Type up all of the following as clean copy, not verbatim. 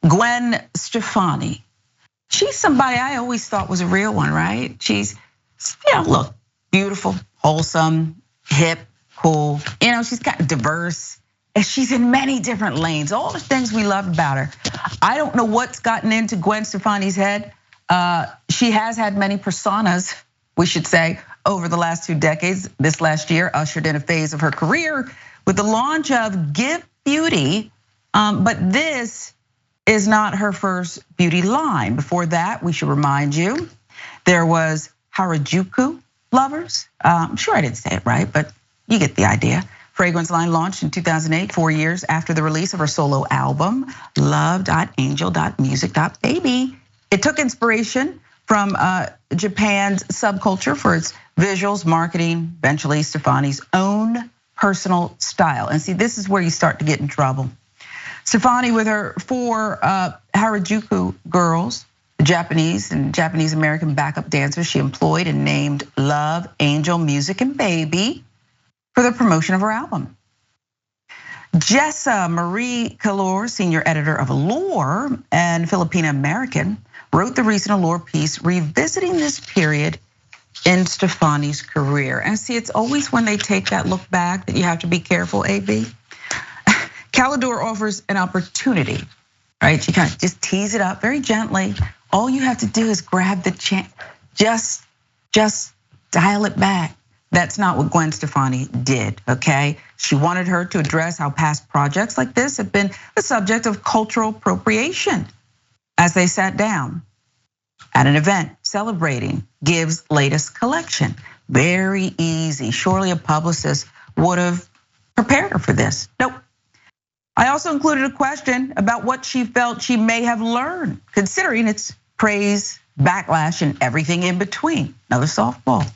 Gwen Stefani. She's somebody I always thought was a real one, right? She's, look, beautiful, wholesome, hip, cool. She's kind of diverse. And she's in many different lanes, all the things we love about her. I don't know what's gotten into Gwen Stefani's head. She has had many personas, we should say, over the last 2 decades. This last year ushered in a phase of her career with the launch of GXVE Beauty. But this is not her first beauty line. Before that, we should remind you, there was Harajuku Lovers. I'm sure I didn't say it right, but you get the idea. Fragrance line launched in 2008, 4 years after the release of her solo album, love.angel.music.baby. It took inspiration from Japan's subculture for its visuals, marketing, eventually Stefani's own personal style. And see, this is where you start to get in trouble. Stefani, with her 4 Harajuku Girls, the Japanese and Japanese American backup dancers she employed and named Love, Angel, Music, and Baby for the promotion of her album. Jessa Marie Calor, senior editor of Allure and Filipino American, wrote the recent Allure piece revisiting this period in Stefani's career. And see, it's always when they take that look back that you have to be careful, AB. Calor offers an opportunity, right? She kind of just tease it up very gently. All you have to do is grab the chance, just dial it back. That's not what Gwen Stefani did, okay? She wanted her to address how past projects like this have been the subject of cultural appropriation as they sat down at an event celebrating GXVE's latest collection. Very easy. Surely a publicist would have prepared her for this. Nope. I also included a question about what she felt she may have learned, considering its praise, backlash, and everything in between. Another softball.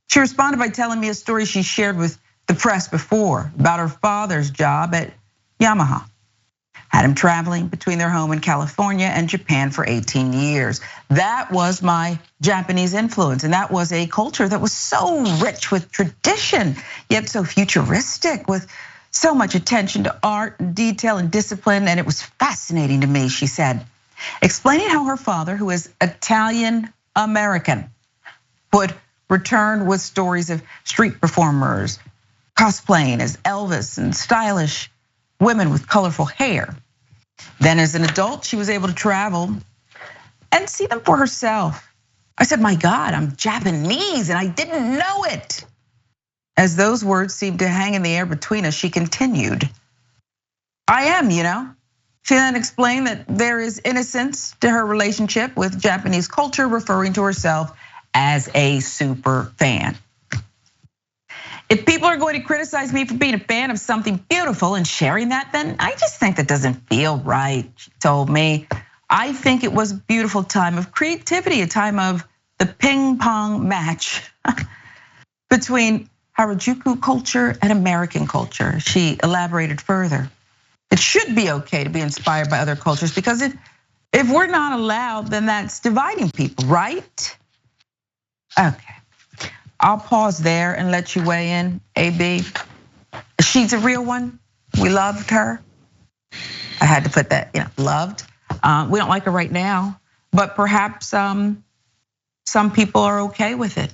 She responded by telling me a story she shared with the press before about her father's job at Yamaha. Had him traveling between their home in California and Japan for 18 years. That was my Japanese influence, and that was a culture that was so rich with tradition, yet so futuristic, with so much attention to art, detail, and discipline, and it was fascinating to me, she said, explaining how her father, who is Italian American, would return with stories of street performers cosplaying as Elvis and stylish women with colorful hair. Then as an adult, she was able to travel and see them for herself. I said, my God, I'm Japanese and I didn't know it. As those words seemed to hang in the air between us, she continued, I am, She then explained that there is innocence to her relationship with Japanese culture, referring to herself as a super fan. If people are going to criticize me for being a fan of something beautiful and sharing that, then I just think that doesn't feel right, she told me. I think it was a beautiful time of creativity, a time of the ping pong match between Harajuku culture and American culture. She elaborated further. It should be okay to be inspired by other cultures because if we're not allowed, then that's dividing people, right? Okay, I'll pause there and let you weigh in, AB. She's a real one. We loved her. I had to put that, loved. We don't like her right now, but perhaps some people are okay with it.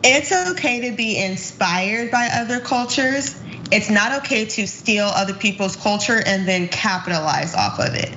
It's okay to be inspired by other cultures. It's not okay to steal other people's culture and then capitalize off of it.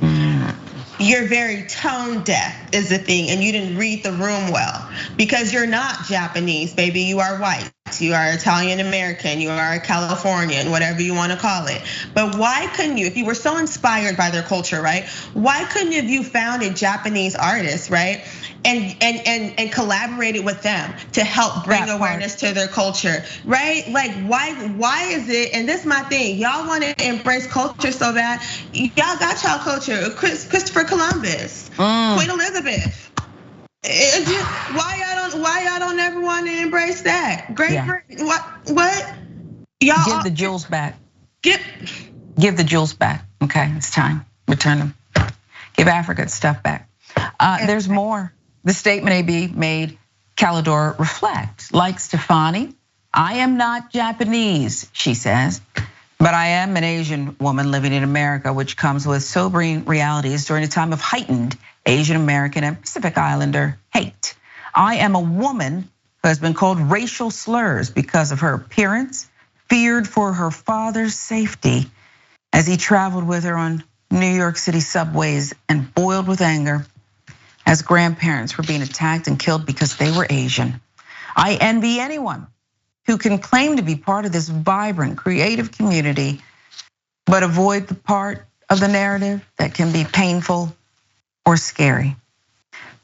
You're very tone deaf is the thing, and you didn't read the room well because you're not Japanese, baby. You are white. You are Italian American. You are a Californian, whatever you want to call it. But why couldn't you, if you were so inspired by their culture, right? Why couldn't you found a Japanese artist, right? And collaborated with them to help bring awareness to their culture, right? Like why is it, and this is my thing, y'all want to embrace culture so bad, y'all got y'all culture, Christopher Columbus, Queen Elizabeth. Why y'all don't ever want to embrace that? What? Y'all give the jewels back. Give the jewels back. Okay, it's time. Return them. Give Africa its stuff back. There's more. The statement AB made Calor reflect. Like Stefani, I am not Japanese, she says. But I am an Asian woman living in America, which comes with sobering realities during a time of heightened Asian American and Pacific Islander hate. I am a woman who has been called racial slurs because of her appearance, feared for her father's safety as he traveled with her on New York City subways, and boiled with anger as grandparents were being attacked and killed because they were Asian. I envy anyone who can claim to be part of this vibrant, creative community, but avoid the part of the narrative that can be painful or scary.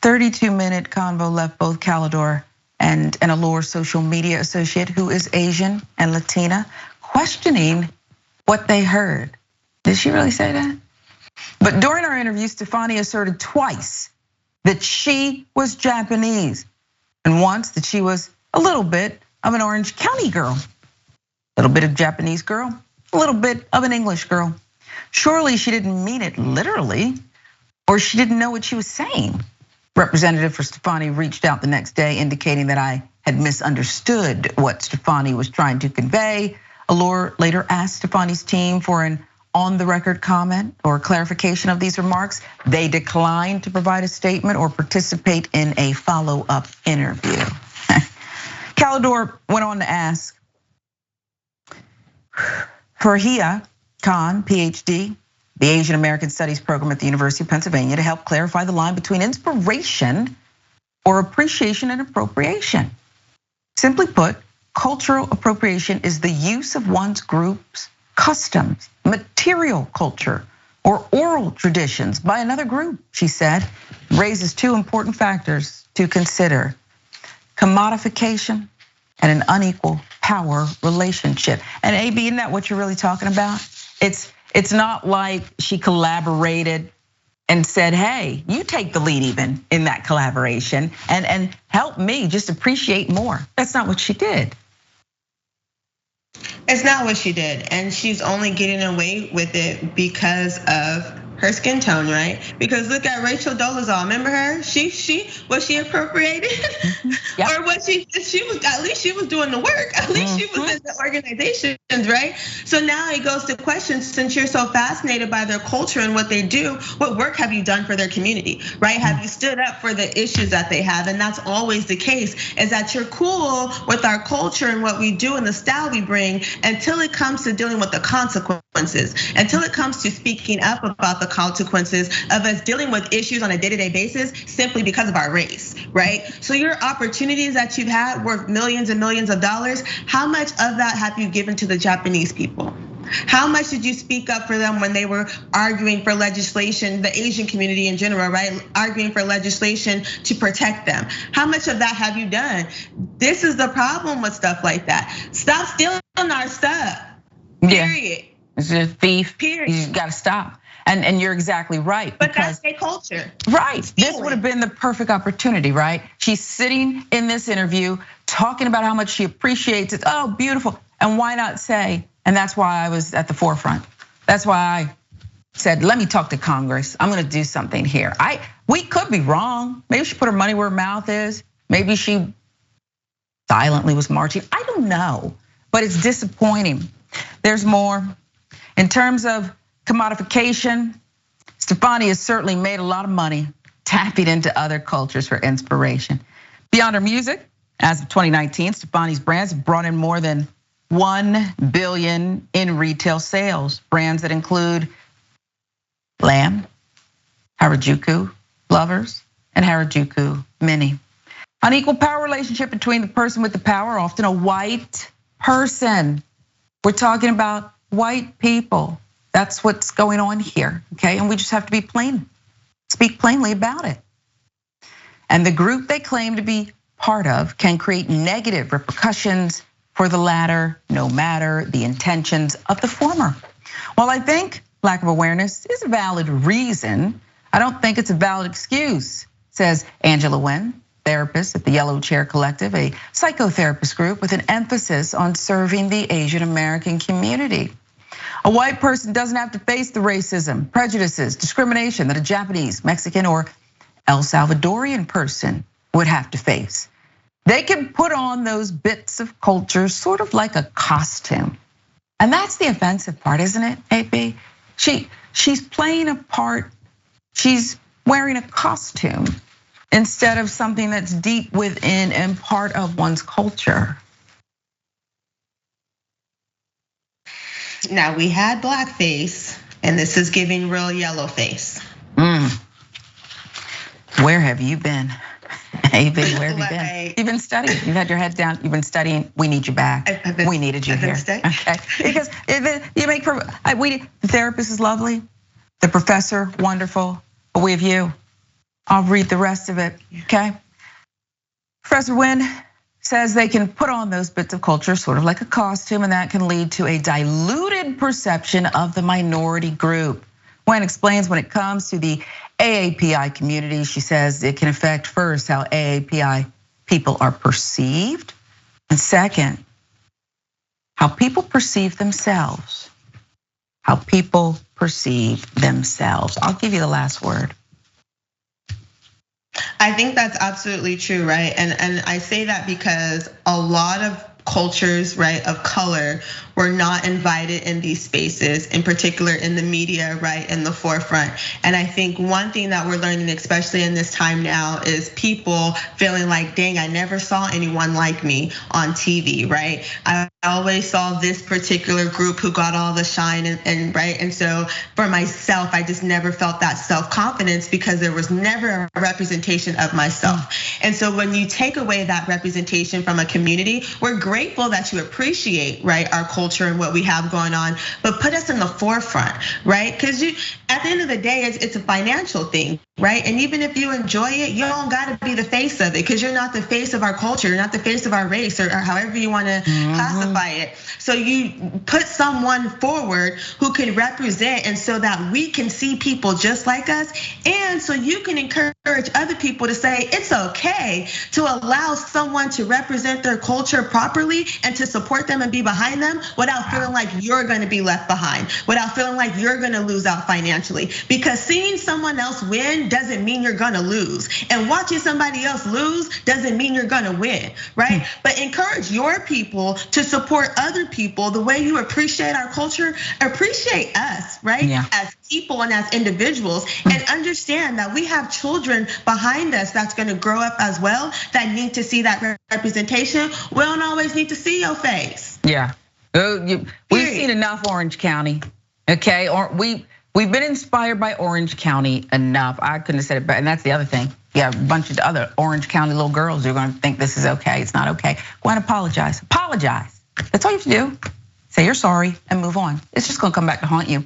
32-minute convo left both Calidor and an Allure social media associate who is Asian and Latina questioning what they heard. Did she really say that? But during our interview, Stefani asserted twice that she was Japanese, and once that she was a little bit of an Orange County girl, a little bit of Japanese girl, a little bit of an English girl. Surely she didn't mean it literally, or she didn't know what she was saying. Representative for Stefani reached out the next day indicating that I had misunderstood what Stefani was trying to convey. Allure later asked Stefani's team for an on-the-record comment or clarification of these remarks. They declined to provide a statement or participate in a follow-up interview. Calidor went on to ask, Farhia Khan, PhD, the Asian American Studies program at the University of Pennsylvania, to help clarify the line between inspiration or appreciation and appropriation. Simply put, cultural appropriation is the use of one's group's customs, material culture, or oral traditions by another group, she said, raises two important factors to consider: commodification and an unequal power relationship. And AB, isn't that what you're really talking about? It's not like she collaborated and said, hey, you take the lead even in that collaboration and help me just appreciate more. That's not what she did. It's not what she did, and she's only getting away with it because of her skin tone, right? Because look at Rachel Dolezal, remember her? She was she appropriated? Yep. Or was she was, at least she was doing the work. At least she was in the organizations, right? So now it goes to questions, since you're so fascinated by their culture and what they do, what work have you done for their community, right? Have you stood up for the issues that they have? And that's always the case, is that you're cool with our culture and what we do and the style we bring until it comes to dealing with the consequences, until it comes to speaking up about the consequences of us dealing with issues on a day-to-day basis simply because of our race, right? So your opportunities that you've had worth millions and millions of dollars, how much of that have you given to the Japanese people? How much did you speak up for them when they were arguing for legislation, the Asian community in general, right? Arguing for legislation to protect them. How much of that have you done? This is the problem with stuff like that. Stop stealing our stuff, period. It's a thief, period. You gotta stop. And you're exactly right. But that's their culture. Right, this would have been the perfect opportunity, right? She's sitting in this interview talking about how much she appreciates it. Oh, beautiful. And why not say, and that's why I was at the forefront. That's why I said, let me talk to Congress. I'm gonna do something here. We could be wrong. Maybe she put her money where her mouth is. Maybe she silently was marching. I don't know, but it's disappointing. There's more. In terms of commodification, Stefani has certainly made a lot of money tapping into other cultures for inspiration. Beyond her music, as of 2019, Stefani's brands have brought in more than 1 billion in retail sales. Brands that include Lamb, Harajuku Lovers, and Harajuku Mini. Unequal power relationship between the person with the power, often a white person. We're talking about white people. That's what's going on here, okay? And we just have to be plain, speak plainly about it. And the group they claim to be part of can create negative repercussions for the latter, no matter the intentions of the former. While I think lack of awareness is a valid reason, I don't think it's a valid excuse, says Angela Wen, therapist at the Yellow Chair Collective, a psychotherapist group with an emphasis on serving the Asian American community. A white person doesn't have to face the racism, prejudices, discrimination that a Japanese, Mexican, or El Salvadorian person would have to face. They can put on those bits of culture sort of like a costume. And that's the offensive part, isn't it, AP? She's playing a part, she's wearing a costume instead of something that's deep within and part of one's culture. Now we had blackface, and this is giving real yellow face. Where have you been? AP, where have you been? You've been studying. You've had your head down. You've been studying. We need you back. We needed you here. Okay, because you make the therapist is lovely, the professor wonderful, but we have you. I'll read the rest of it. Okay. Professor Gwen says they can put on those bits of culture sort of like a costume, and that can lead to a diluted perception of the minority group. Gwen explains when it comes to the AAPI community, she says it can affect first how AAPI people are perceived, and second, how people perceive themselves. How people perceive themselves. I'll give you the last word. I think that's absolutely true, right? And I say that because a lot of cultures, right, of color were not invited in these spaces, in particular in the media, right, in the forefront. And I think one thing that we're learning, especially in this time now, is people feeling like, dang, I never saw anyone like me on TV, right? I always saw this particular group who got all the shine and right. And so for myself, I just never felt that self-confidence because there was never a representation of myself. And so when you take away that representation from a community, we're grateful that you appreciate, right, our culture and what we have going on, but put us in the forefront, right? Because at the end of the day, it's a financial thing, right? And even if you enjoy it, you don't gotta be the face of it because you're not the face of our culture, you're not the face of our race or however you wanna classify it. So you put someone forward who can represent and so that we can see people just like us. And so you can encourage other people to say, it's okay to allow someone to represent their culture properly and to support them and be behind them without feeling like you're gonna be left behind, without feeling like you're gonna lose out financially. Because seeing someone else win doesn't mean you're gonna lose. And watching somebody else lose doesn't mean you're gonna win, right? But encourage your people to support other people the way you appreciate our culture, appreciate us, right? Yeah. As people and as individuals, and understand that we have children behind us that's gonna grow up as well that need to see that representation. We don't always need to see your face. Yeah, we've seen enough Orange County, okay? Or we've been inspired by Orange County enough. I couldn't have said it better, and that's the other thing. Yeah, a bunch of other Orange County little girls who are gonna think this is okay. It's not okay. Go and apologize. Apologize. That's all you have to do. Say you're sorry and move on. It's just gonna come back to haunt you.